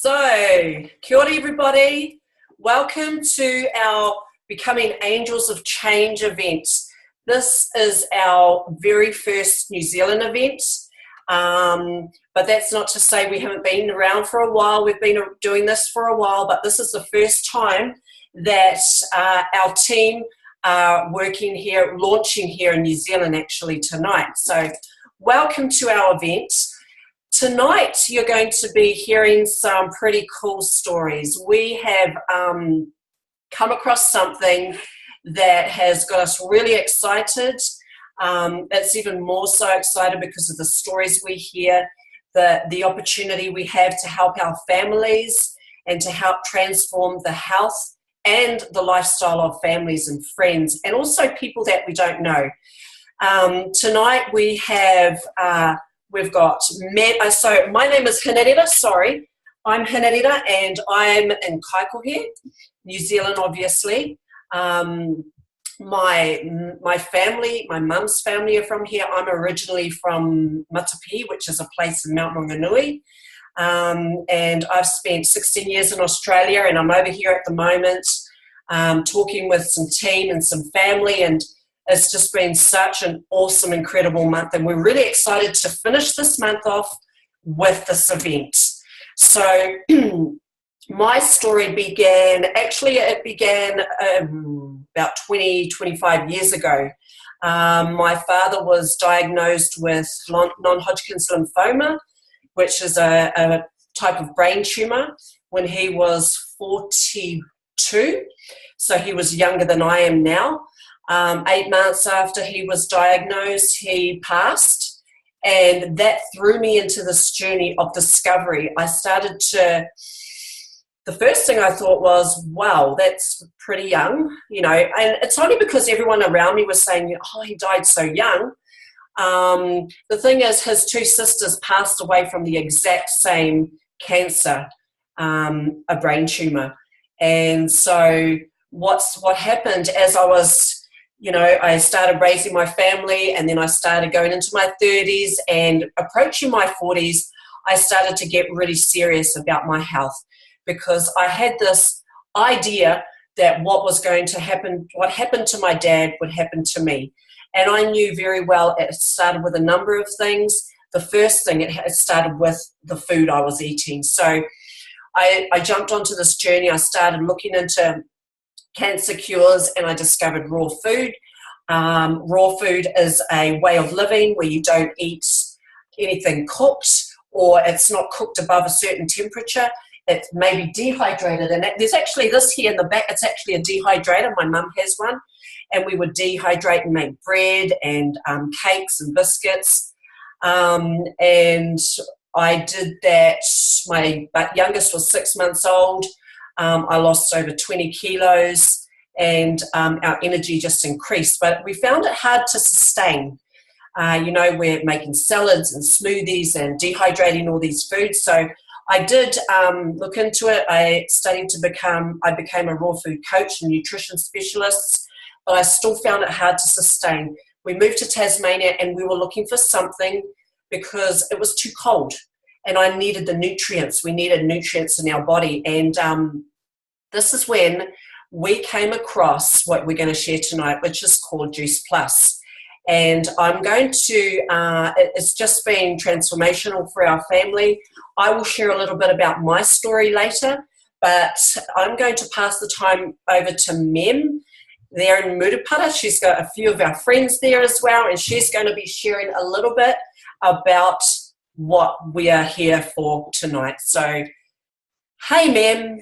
So, kia ora everybody. Welcome to our Becoming Angels of Change event. This is our very first New Zealand event, but that's not to say we haven't been around for a while. We've been doing this for a while, but this is the first time that our team are working here, launching here in New Zealand actually tonight. So, welcome to our event. Tonight, you're going to be hearing some pretty cool stories. We have come across something that has got us really excited. It's even more so excited because of the stories we hear, the opportunity we have to help our families and to help transform the health and the lifestyle of families and friends, and also people that we don't know. Tonight, we have... We've got, so my name is Henarira, I'm Henarira and I'm in Kaikohe, New Zealand obviously. My family, my mum's family are from here. I'm originally from Matapihi, which is a place in Mount Maunganui. And I've spent 16 years in Australia, and I'm over here at the moment talking with some team and some family, and it's just been such an awesome, incredible month, and we're really excited to finish this month off with this event. So my story began about 25 years ago. My father was diagnosed with non-Hodgkin's lymphoma, which is a type of brain tumor, when he was 42. So he was younger than I am now. 8 months after he was diagnosed, he passed, and that threw me into this journey of discovery. The first thing I thought was, wow, that's pretty young, and it's only because everyone around me was saying, oh, he died so young. The thing is, his 2 sisters passed away from the exact same cancer, a brain tumor. And so what happened as I was, I started raising my family, and then I started going into my 30s, and approaching my 40s, I started to get really serious about my health, because I had this idea that what happened to my dad would happen to me. And I knew very well it started with a number of things. The first thing, it started with the food I was eating. So I jumped onto this journey. I started looking into cancer cures, and I discovered raw food. Raw food is a way of living where you don't eat anything cooked, or it's not cooked above a certain temperature. It may be dehydrated, and there's actually this here in the back. It's actually a dehydrator. My mum has one, and we would dehydrate and make bread and cakes and biscuits. And I did that. My youngest was 6 months old. I lost over 20 kilos, and our energy just increased. But we found it hard to sustain. We're making salads and smoothies and dehydrating all these foods. So I did look into it. I became a raw food coach and nutrition specialist, but I still found it hard to sustain. We moved to Tasmania, and we were looking for something because it was too cold, and I needed the nutrients. We needed nutrients in our body. And this is when we came across what we're going to share tonight, which is called Juice Plus. And I'm going to, it's just been transformational for our family. I will share a little bit about my story later, but I'm going to pass the time over to Mem there in Murupara. She's got a few of our friends there as well, and she's going to be sharing a little bit about what we are here for tonight. So, hey, Mem.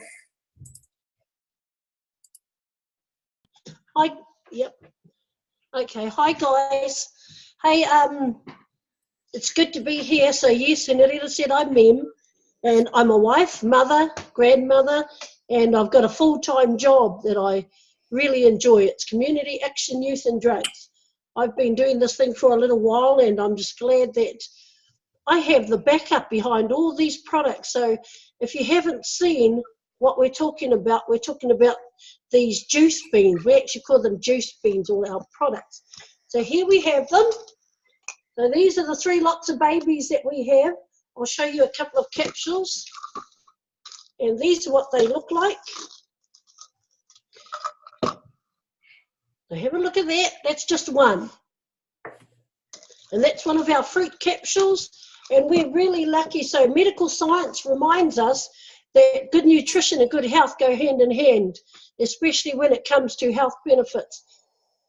Hi. Yep. Okay. Hi, guys. Hey, it's good to be here. So, yes, Henarira said I'm Mem, and I'm a wife, mother, grandmother, and I've got a full-time job that I really enjoy. It's Community Action Youth and Drugs. I've been doing this thing for a little while, and I'm just glad that I have the backup behind all these products. So if you haven't seen what we're talking about these juice beans. We actually call them juice beans, all our products. So here we have them. So these are the 3 lots of babies that we have. I'll show you a couple of capsules. And these are what they look like. So have a look at that. That's just one. And that's one of our fruit capsules. And we're really lucky. So medical science reminds us that good nutrition and good health go hand in hand, especially when it comes to health benefits.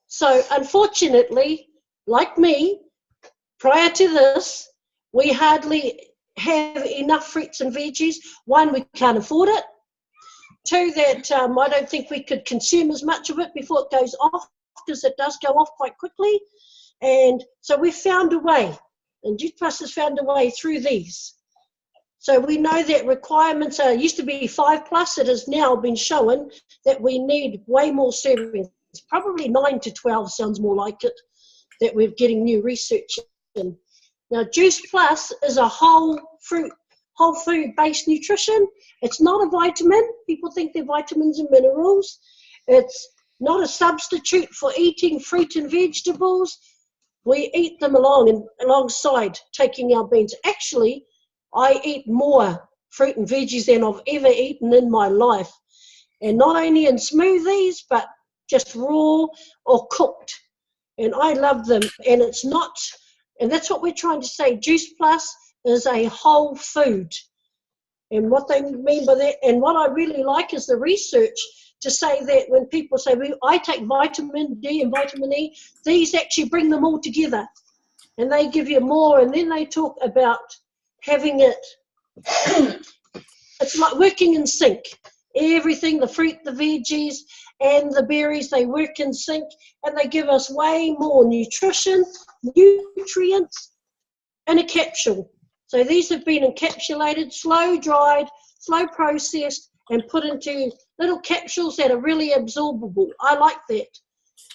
So unfortunately, like me, prior to this, we hardly have enough fruits and veggies. One, we can't afford it. Two, that I don't think we could consume as much of it before it goes off, because it does go off quite quickly. And so we found a way, and Juice Plus has found a way through these. So we know that requirements used to be 5+. It has now been shown that we need way more servings. Probably 9 to 12 sounds more like it, that we're getting new research in. Now, Juice Plus is a whole food-based nutrition. It's not a vitamin. People think they're vitamins and minerals. It's not a substitute for eating fruit and vegetables. We eat them alongside taking our beans. Actually, I eat more fruit and veggies than I've ever eaten in my life. And not only in smoothies, but just raw or cooked. And I love them. And it's not, and that's what we're trying to say. Juice Plus is a whole food. And what they mean by that, and what I really like is the research to say that when people say, well, I take vitamin D and vitamin E, these actually bring them all together. And they give you more, and then they talk about having it, it's like working in sync. Everything, the fruit, the veggies, and the berries, they work in sync, and they give us way more nutrition, nutrients, in a capsule. So these have been encapsulated, slow dried, slow processed, and put into little capsules that are really absorbable. I like that.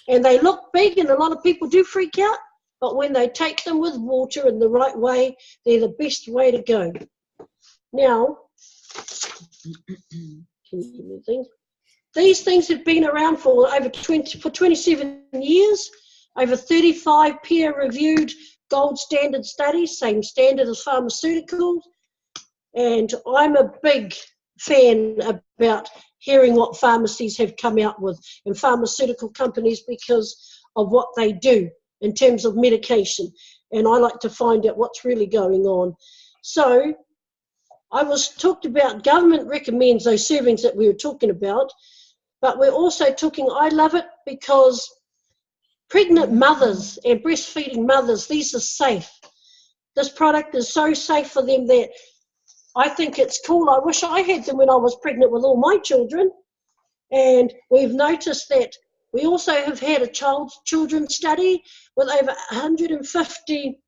And they look big, and a lot of people do freak out, but when they take them with water in the right way, they're the best way to go. Now, these things have been around for over 27 years, over 35 peer-reviewed gold standard studies, same standard as pharmaceuticals. And I'm a big fan about hearing what pharmacies have come out with and pharmaceutical companies, because of what they do in terms of medication. And I like to find out what's really going on. So I was talked about government recommends those servings that we were talking about, but we're also talking, I love it because pregnant mothers and breastfeeding mothers, these are safe. This product is so safe for them that I think it's cool. I wish I had them when I was pregnant with all my children. And we've noticed that we also have had a children's study with over 150,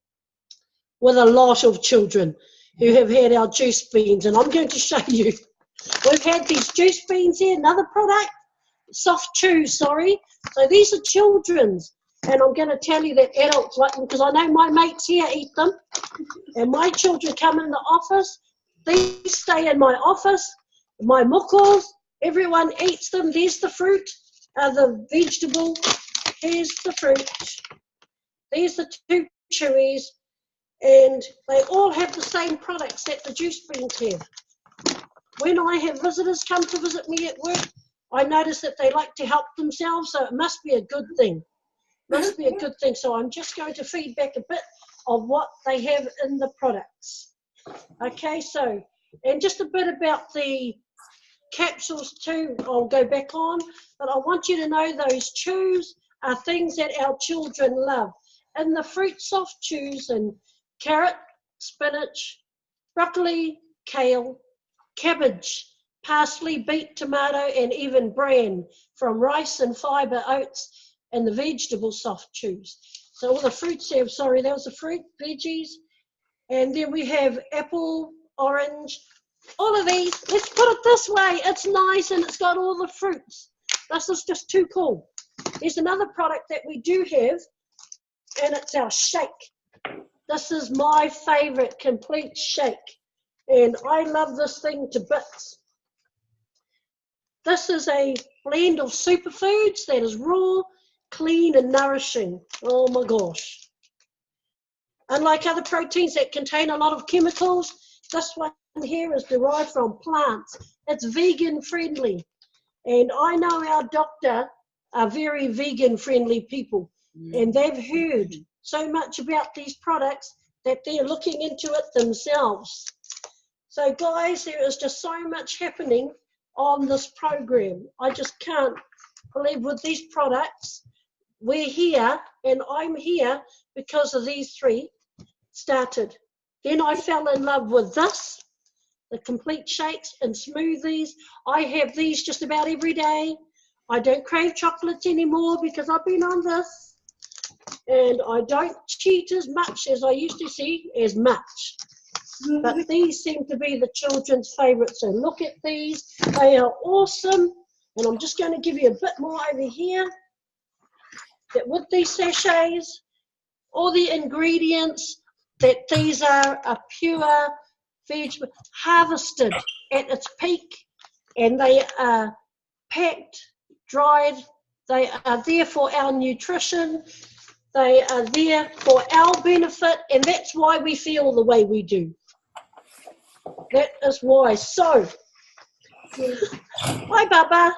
with a lot of children who have had our juice beans. And I'm going to show you. We've had these juice beans here, another product, soft chews, sorry. So these are children's. And I'm going to tell you that adults like them, because I know my mates here eat them. And my children come in the office. These stay in my office, my mokos. Everyone eats them. There's the fruit, the vegetable. Here's the fruit. These are 2 chewies. And they all have the same products that the juice beans have. When I have visitors come to visit me at work, I notice that they like to help themselves, so it must be a good thing. Must be a good thing. So I'm just going to feed back a bit of what they have in the products. Okay, so, and just a bit about the capsules too, I'll go back on, but I want you to know those chews are things that our children love. And the fruit soft chews and carrot, spinach, broccoli, kale, cabbage, parsley, beet, tomato, and even bran from rice and fibre, oats, and the vegetable soft chews. So all the fruits there, sorry, that was the fruit, veggies. And then we have apple, orange, all of these. Let's put it this way, it's nice and it's got all the fruits. This is just too cool. There's another product that we do have, and it's our shake. This is my favorite complete shake. And I love this thing to bits. This is a blend of superfoods that is raw, clean, and nourishing. Oh my gosh. Unlike other proteins that contain a lot of chemicals, this one here is derived from plants. It's vegan friendly. And I know our doctor are very vegan friendly people. And they've heard so much about these products that they're looking into it themselves. So guys, there is just so much happening on this program. I just can't believe with these products, we're here, and I'm here because of these three started. Then I fell in love with this, the complete shakes and smoothies. I have these just about every day. I don't crave chocolates anymore because I've been on this. And I don't cheat as much as I used to see, as much. But these seem to be the children's favourites. So look at these. They are awesome. And I'm just going to give you a bit more over here. That with these sachets, all the ingredients, that these are pure vegetable, harvested at its peak. And they are packed, dried. They are there for our nutrition. They are there for our benefit. And that's why we feel the way we do. That is why. So, hi Baba.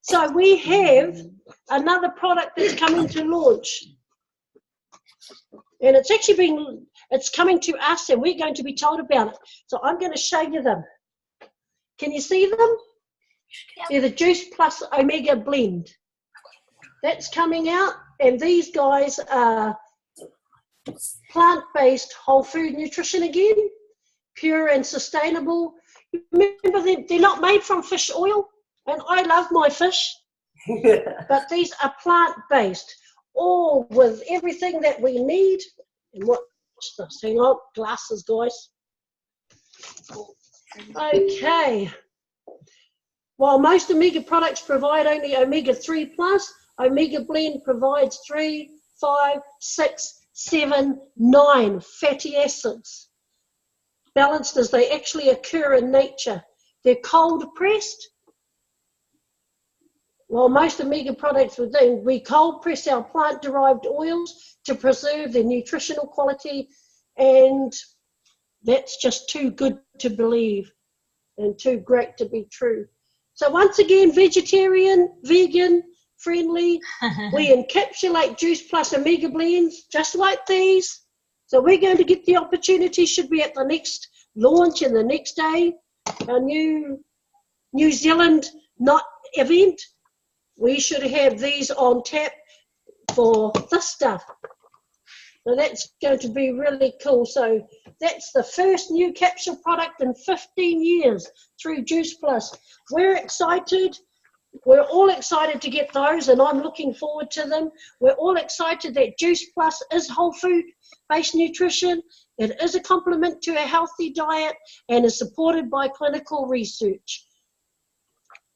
So we have another product that's coming to launch. And it's actually it's coming to us and we're going to be told about it. So I'm going to show you them. Can you see them? Yep. They're the Juice Plus Omega Blend. That's coming out, and these guys are plant-based whole food nutrition again. Pure and sustainable. Remember, they're not made from fish oil, and I love my fish, but these are plant-based, all with everything that we need. And watch this, hang on, glasses, guys. Okay. While most Omega products provide only omega-3 plus, Omega Blend provides 3, 5, 6, 7, 9 fatty acids, balanced as they actually occur in nature. They're cold pressed. While most Omega products within, we cold press our plant-derived oils to preserve their nutritional quality, and that's just too good to believe and too great to be true. So once again, vegetarian, vegan, friendly. We encapsulate Juice Plus Omega blends just like these. So we're going to get the opportunity, should be at the next launch and the next day, our New Zealand event, we should have these on tap for this stuff. So that's going to be really cool. So that's the first new capsule product in 15 years through Juice Plus. We're excited. We're all excited to get those, and I'm looking forward to them. We're all excited that Juice Plus is whole food-based nutrition. It is a complement to a healthy diet and is supported by clinical research.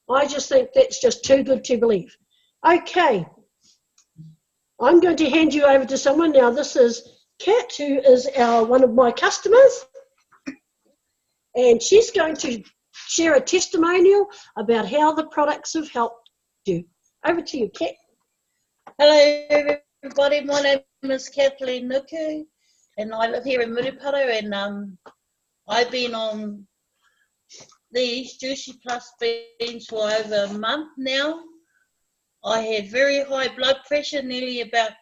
I just think that's just too good to believe. Okay. I'm going to hand you over to someone now. This is Kat, who is one of my customers, and she's going to share a testimonial about how the products have helped you. Over to you, Kat. Hello, everybody. My name is Kathleen Nuku, and I live here in Murupara, and I've been on these Juicy Plus beans for over a month now. I had very high blood pressure, nearly about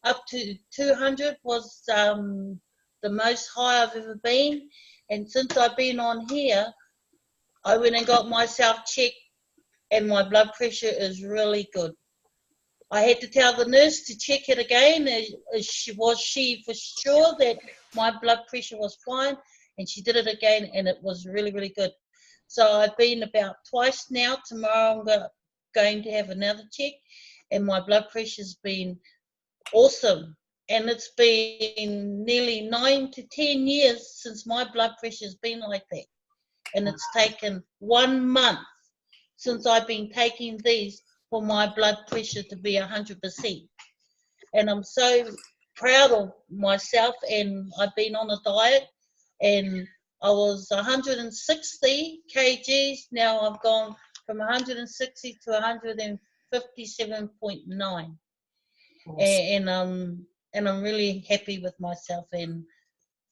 up to 200 was the most high I've ever been. And since I've been on here, I went and got myself checked, and my blood pressure is really good. I had to tell the nurse to check it again. Was she for sure that my blood pressure was fine? And she did it again, and it was really, really good. So I've been about twice now. Tomorrow I'm going to have another check, and my blood pressure's been awesome. And it's been nearly 9 to 10 years since my blood pressure's been like that. And it's taken 1 month since I've been taking these for my blood pressure to be 100%. And I'm so proud of myself, and I've been on a diet, and I was 160 kgs. Now I've gone from 160 to 157.9. And I'm really happy with myself, and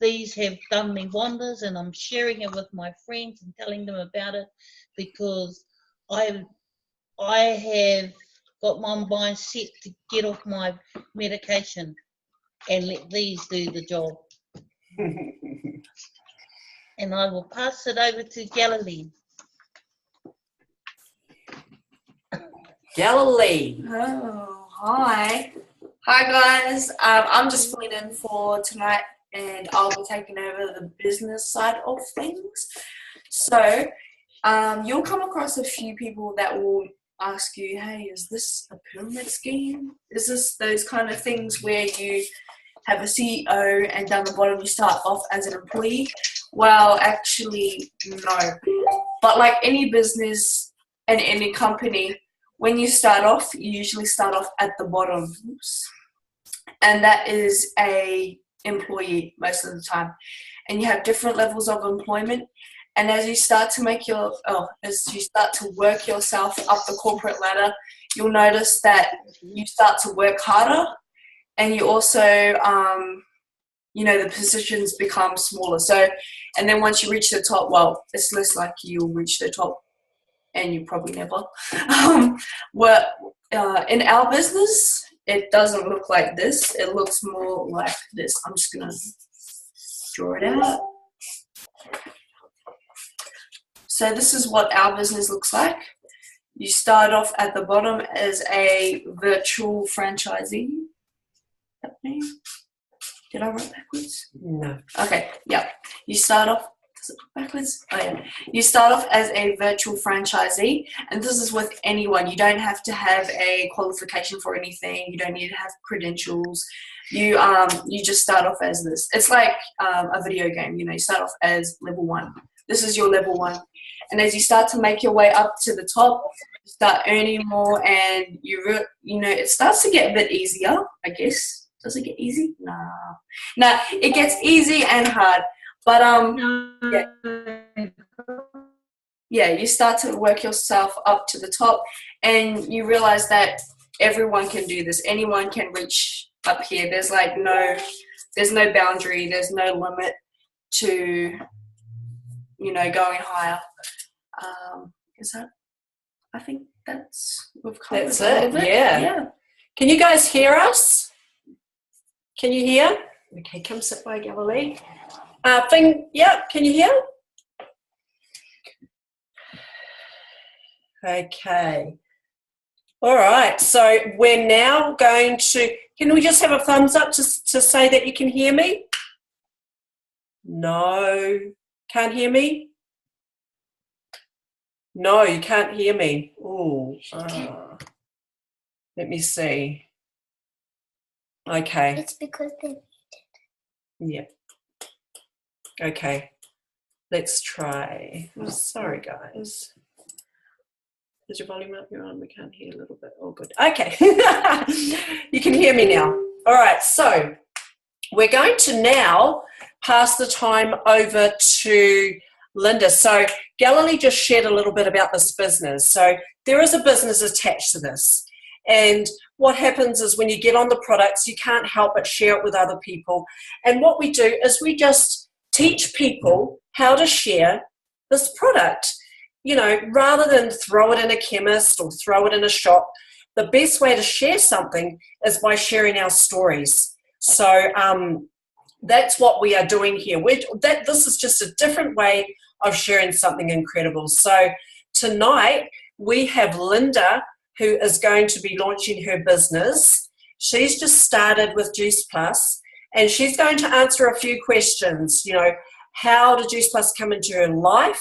these have done me wonders, and I'm sharing it with my friends and telling them about it because I have got my mind set to get off my medication and let these do the job. And I will pass it over to Galilee. Galilee. Oh, hi. Hi, guys. I'm just filling in for tonight, and I'll be taking over the business side of things. So, you'll come across a few people that will ask you, hey, is this a pyramid scheme? Is this those kind of things where you have a CEO and down the bottom you start off as an employee? Well, actually, no. But like any business and any company, when you start off, you usually start off at the bottom. And that is a employee most of the time. And you have different levels of employment. And as you start to work yourself up the corporate ladder, you'll notice that you start to work harder, and you also, the positions become smaller. So, and then once you reach the top, well, it's less likely you'll reach the top, and you probably never. In our business, it doesn't look like this. It looks more like this. I'm just gonna draw it out. So this is what our business looks like. You start off at the bottom as a virtual franchisee. Did I write backwards? No. Okay, yeah. You start off, does it look backwards? Oh yeah. You start off as a virtual franchisee, and this is with anyone. You don't have to have a qualification for anything. You don't need to have credentials. You just start off as this. It's like a video game, you start off as level 1. This is your level 1. And as you start to make your way up to the top, you start earning more, and it starts to get a bit easier, I guess. Does it get easy? No, it gets easy and hard. But you start to work yourself up to the top, and you realize that everyone can do this. Anyone can reach up here. There's no boundary. There's no limit to going higher. I think we've covered That's all it. of it. Yeah. Can you guys hear us? Can you hear? Okay, come sit by Galilee. Can you hear? Okay. All right, so we're now going to, can we just have a thumbs up to say that you can hear me? No, can't hear me? No, you can't hear me. Oh, let me see. Okay. It's because they... Yeah. Okay. Let's try. Oh, sorry, guys. Is your volume up? You're on. We can't hear a little bit. Oh, good. Okay. You can hear me now. All right. So we're going to now pass the time over to Linda. So Galilee just shared a little bit about this business. So there is a business attached to this. And what happens is when you get on the products, you can't help but share it with other people. And what we do is we just teach people how to share this product. Rather than throw it in a chemist or throw it in a shop, the best way to share something is by sharing our stories. So that's what we are doing here. This is just a different way of sharing something incredible. So tonight we have Linda, who is going to be launching her business. She's just started with Juice Plus, and she's going to answer a few questions. How did Juice Plus come into her life?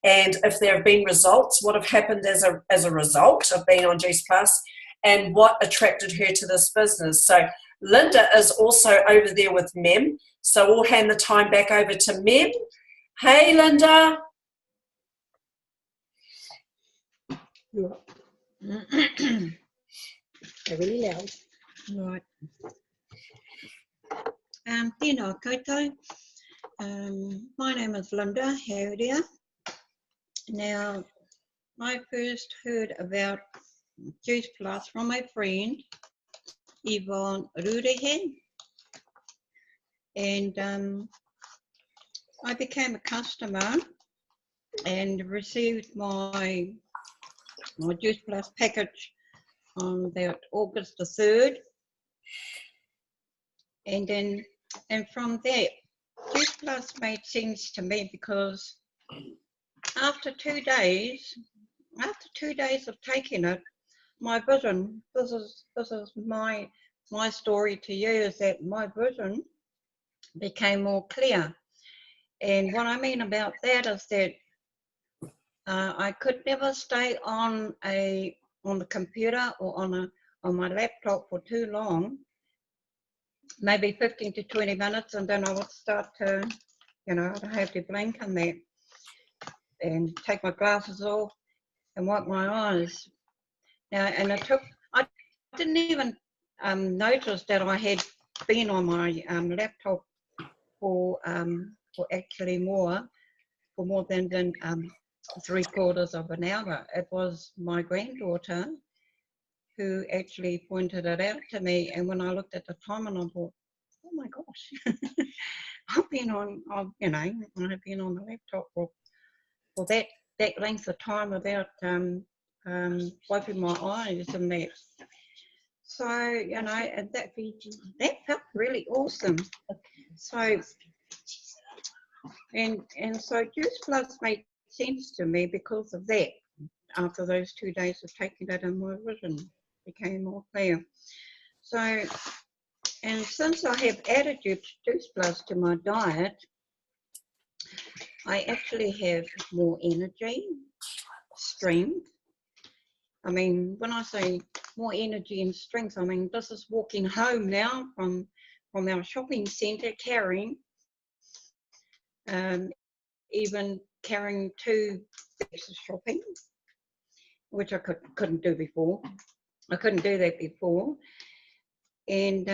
And if there have been results, what have happened as a result of being on Juice Plus, and what attracted her to this business. So Linda is also over there with Mem. So we'll hand the time back over to Mem. Hey, Linda. They're really loud. Right. Tēnā koutou. My name is Linda Hauria. Now, I first heard about Juice Plus from my friend Yvonne Rurehe, and I became a customer and received my Juice Plus package on about August the 3rd. And from there, Juice Plus made sense to me because after 2 days of taking it, my vision, this is my story to you, is that my vision became more clear. And what I mean about that is that I could never stay on the computer or on my laptop for too long, maybe 15 to 20 minutes, and then I would start to, I'd have to blink and that, and take my glasses off and wipe my eyes. Now, and I didn't even notice that I had been on my laptop for actually more than 3/4 of an hour. It was my granddaughter who actually pointed it out to me, and when I looked at the time, and I thought, oh my gosh, I've been on the laptop for that length of time without wiping my eyes and that. So, and that felt really awesome. So, and so Juice Plus made sense to me because of that. After those 2 days of taking it, and my vision became more clear. So, and since I have added Juice Plus to my diet, I actually have more energy, strength. I mean, when I say more energy and strength, I mean, this is walking home now from our shopping centre, carrying, even carrying 2 bags of shopping, which I couldn't do before. I couldn't do that before. And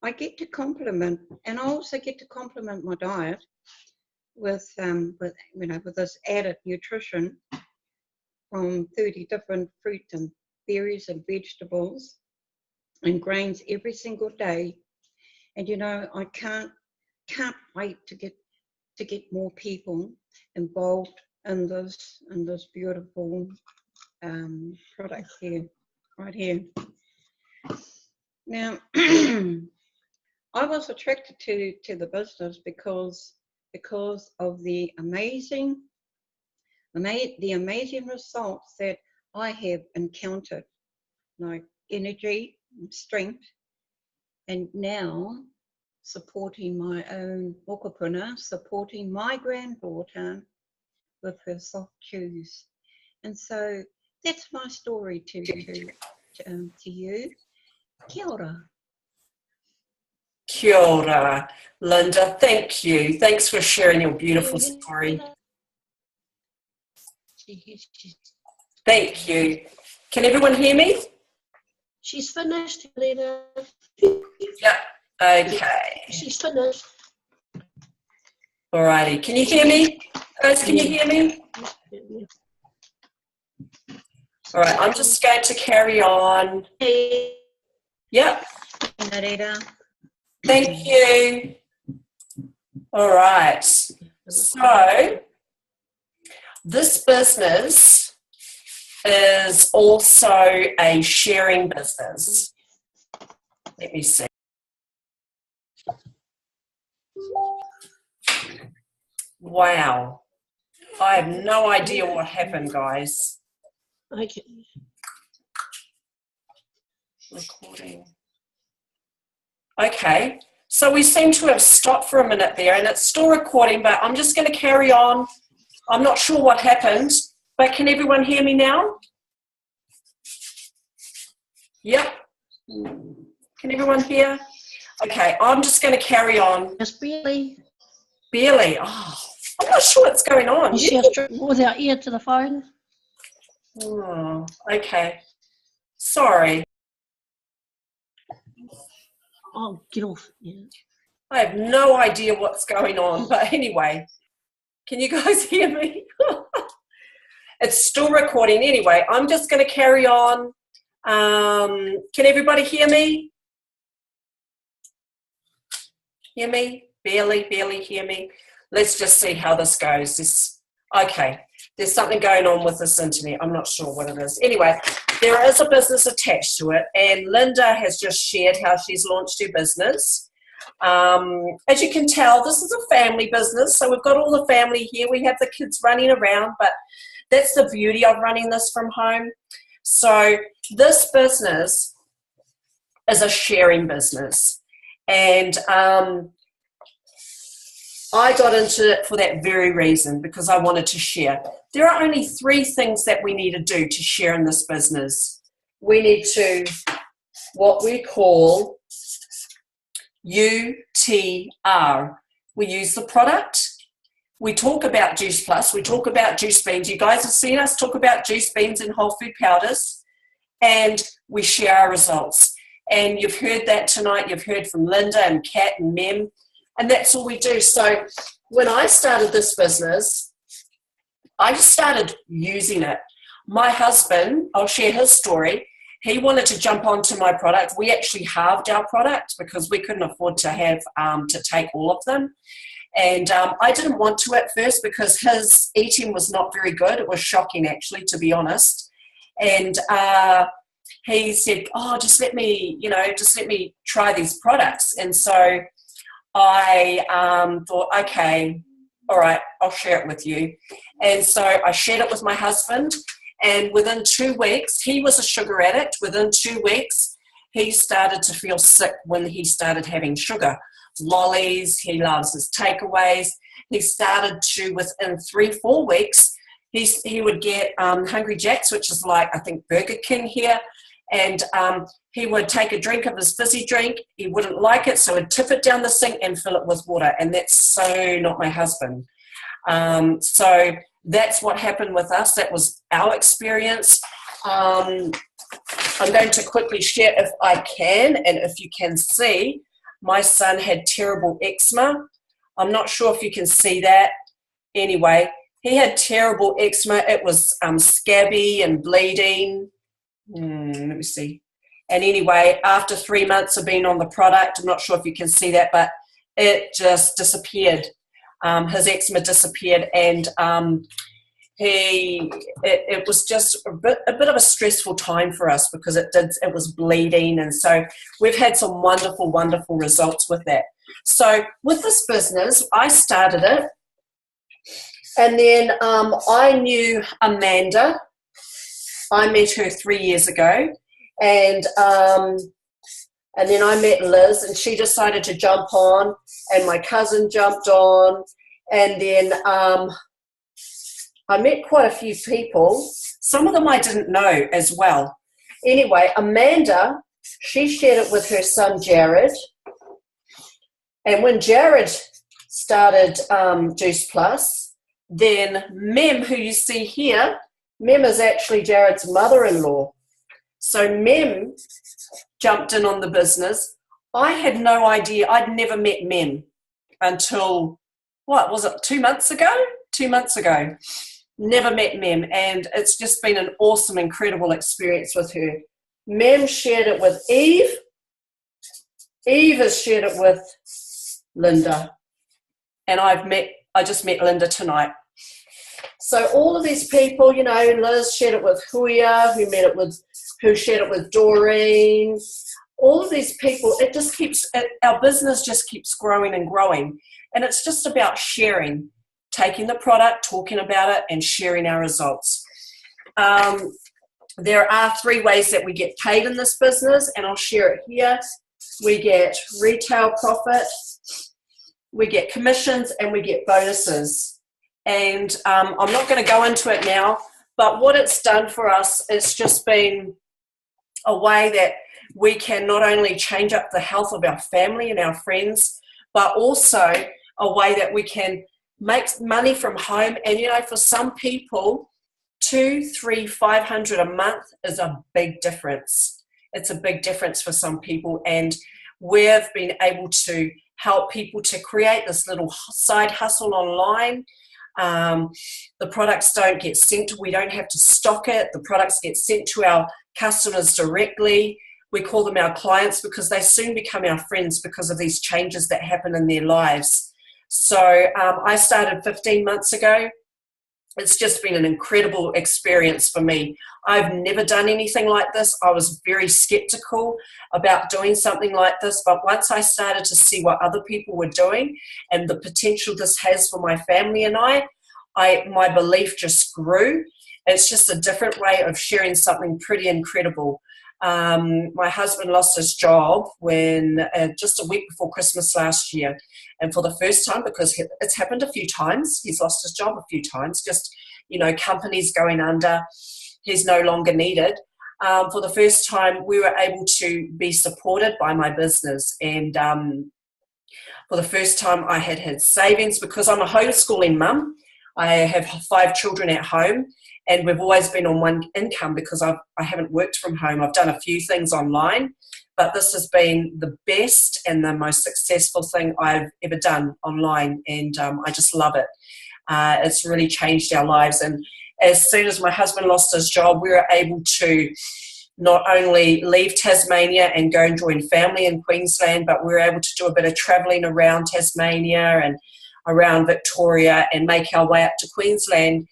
I get to compliment, and I also get to compliment my diet with this added nutrition from 30 different fruit and berries and vegetables and grains every single day. And I can't wait to get more people involved in this beautiful product here, right here. Now, I was attracted to the business because of the amazing results that I have encountered, like energy, strength, and now supporting my own okapuna, supporting my granddaughter with her soft chews. And so that's my story to you. Kia ora. Kia ora, Linda. Thank you. Thanks for sharing your beautiful story. Thank you. Can everyone hear me? She's finished, Lena. Yep. Okay. She's finished. Alrighty. Can you hear me? Guys, can you hear me? All right. I'm just going to carry on. Yep. Narita. Thank you. All right. So this business is also a sharing business. Let me see. Wow. I have no idea what happened, guys. Okay. Recording. Okay, so we seem to have stopped for a minute there, and it's still recording, but I'm just going to carry on. I'm not sure what happened, but can everyone hear me now? Yep. Can everyone hear? Okay, I'm just going to carry on. Just barely. Barely. Oh, I'm not sure what's going on. She has to with our ear to the phone. Oh, okay. Sorry. Oh, get off. Yeah. I have no idea what's going on, but anyway, can you guys hear me? It's still recording anyway. I'm just going to carry on. Can everybody hear me? Hear me? Barely hear me? Let's just see how this goes. Okay, there's something going on with this internet. I'm not sure what it is. Anyway, there is a business attached to it, and Linda has just shared how she's launched her business. As you can tell, this is a family business, so we've got all the family here. We have the kids running around, but that's the beauty of running this from home. So this business is a sharing business, and I got into it for that very reason, because I wanted to share. There are only 3 things that we need to do to share in this business. We need to, what we call UTR. We use the product. We talk about Juice Plus. We talk about juice beans. You guys have seen us talk about juice beans and whole food powders. And we share our results. And you've heard that tonight. You've heard from Linda and Kat and Mem. And that's all we do. So when I started this business, I just started using it. My husband, I'll share his story. He wanted to jump onto my product. We actually halved our product because we couldn't afford to have to take all of them. And I didn't want to at first because his eating was not very good. It was shocking, actually, to be honest. And he said, "Oh, just let me try these products." And so I thought, okay, all right, I'll share it with you. And so I shared it with my husband, and within 2 weeks, he was a sugar addict. Within 2 weeks, he started to feel sick when he started having sugar. Lollies, he loves his takeaways. He started to, within 3-4 weeks, he would get Hungry Jack's, which is like, I think, Burger King here, and he would take a drink of his fizzy drink. He wouldn't like it, so he'd tip it down the sink and fill it with water, and that's so not my husband. So that's what happened with us. That was our experience. I'm going to quickly share, if I can, and if you can see, my son had terrible eczema. I'm not sure if you can see that. Anyway, he had terrible eczema. It was scabby and bleeding. Let me see. And anyway, after 3 months of being on the product, I'm not sure if you can see that, but it just disappeared. His eczema disappeared, and it was just a bit of a stressful time for us because it was bleeding, and so we've had some wonderful results with that. So with this business, I started it, and then I knew Amanda. I met her 3 years ago, and then I met Liz, and she decided to jump on, and my cousin jumped on, and then I met quite a few people. Some of them I didn't know as well. Anyway, Amanda, she shared it with her son Jared, and when Jared started Juice Plus, then Mem, who you see here, Mem is actually Jared's mother-in-law. So Mem jumped in on the business. I had no idea. I'd never met Mem until, what was it, 2 months ago? 2 months ago. Never met Mem, and it's just been an awesome, incredible experience with her. Mem shared it with Eve. Eve has shared it with Linda. And I just met Linda tonight. So all of these people, Liz shared it with Huia, who shared it with Doreen. All of these people, our business just keeps growing and growing. And it's just about sharing, taking the product, talking about it, and sharing our results. There are 3 ways that we get paid in this business, and I'll share it here. We get retail profit, we get commissions, and we get bonuses. And I'm not going to go into it now, but what it's done for us is just been a way that we can not only change up the health of our family and our friends, but also a way that we can make money from home. And for some people, 200, 300, 500 a month is a big difference. It's a big difference for some people, and we've been able to help people to create this little side hustle online. The products don't get sent, we don't have to stock it. The products get sent to our customers directly. we call them our clients because they soon become our friends because of these changes that happen in their lives. So I started 15 months ago. It's just been an incredible experience for me. I've never done anything like this. I was very skeptical about doing something like this, but once I started to see what other people were doing and the potential this has for my family and my belief just grew. It's just a different way of sharing something pretty incredible. My husband lost his job when just a week before Christmas last year, and for the first time, because it's happened a few times, he's lost his job a few times, just, companies going under, he's no longer needed. For the first time, we were able to be supported by my business, and for the first time I had savings because I'm a homeschooling mum. I have 5 children at home, and we've always been on one income because I haven't worked from home. I've done a few things online, but this has been the best and the most successful thing I've ever done online, and I just love it. It's really changed our lives, and as soon as my husband lost his job, we were able to not only leave Tasmania and go and join family in Queensland, but we were able to do a bit of travelling around Tasmania and around Victoria and make our way up to Queensland,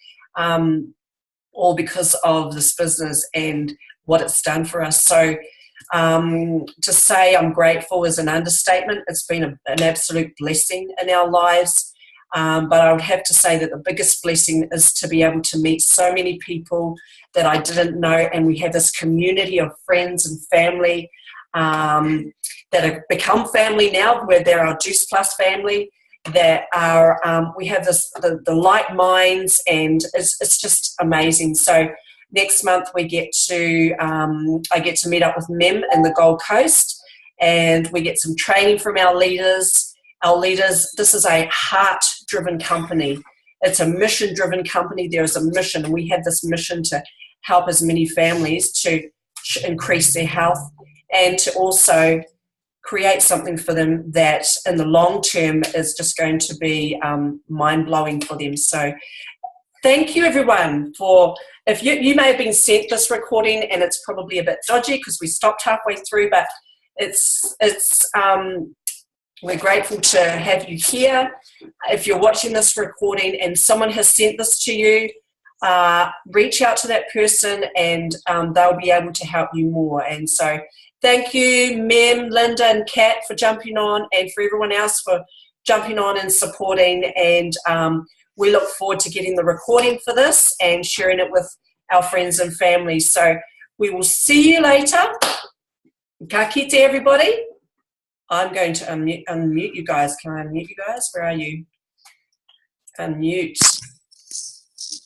all because of this business and what it's done for us. So to say I'm grateful is an understatement. It's been an absolute blessing in our lives. But I would have to say that the biggest blessing is to be able to meet so many people that I didn't know, and we have this community of friends and family that have become family now, where they're our Juice Plus family, that are we have the like minds, and it's just amazing. So next month we get to I get to meet up with Mem in the Gold Coast, and we get some training from our leaders. This is a heart-driven company. It's a mission-driven company. There is a mission, and we have this mission to help as many families to increase their health and to also create something for them that in the long term is just going to be mind-blowing for them. So thank you, everyone, for, if you may have been sent this recording and it's probably a bit dodgy because we stopped halfway through, but we're grateful to have you here. If you're watching this recording and someone has sent this to you, reach out to that person, and they'll be able to help you more. And so thank you, Mem, Linda and Kat, for jumping on, and for everyone else for jumping on and supporting. And we look forward to getting the recording for this and sharing it with our friends and family. So we will see you later. Ka kite, everybody. I'm going to unmute you guys. Can I unmute you guys? Where are you? Unmute.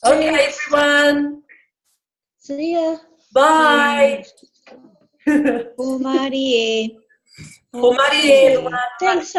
Okay, everyone. See ya. Bye. Ko Marie. Ko Marie. Thanks.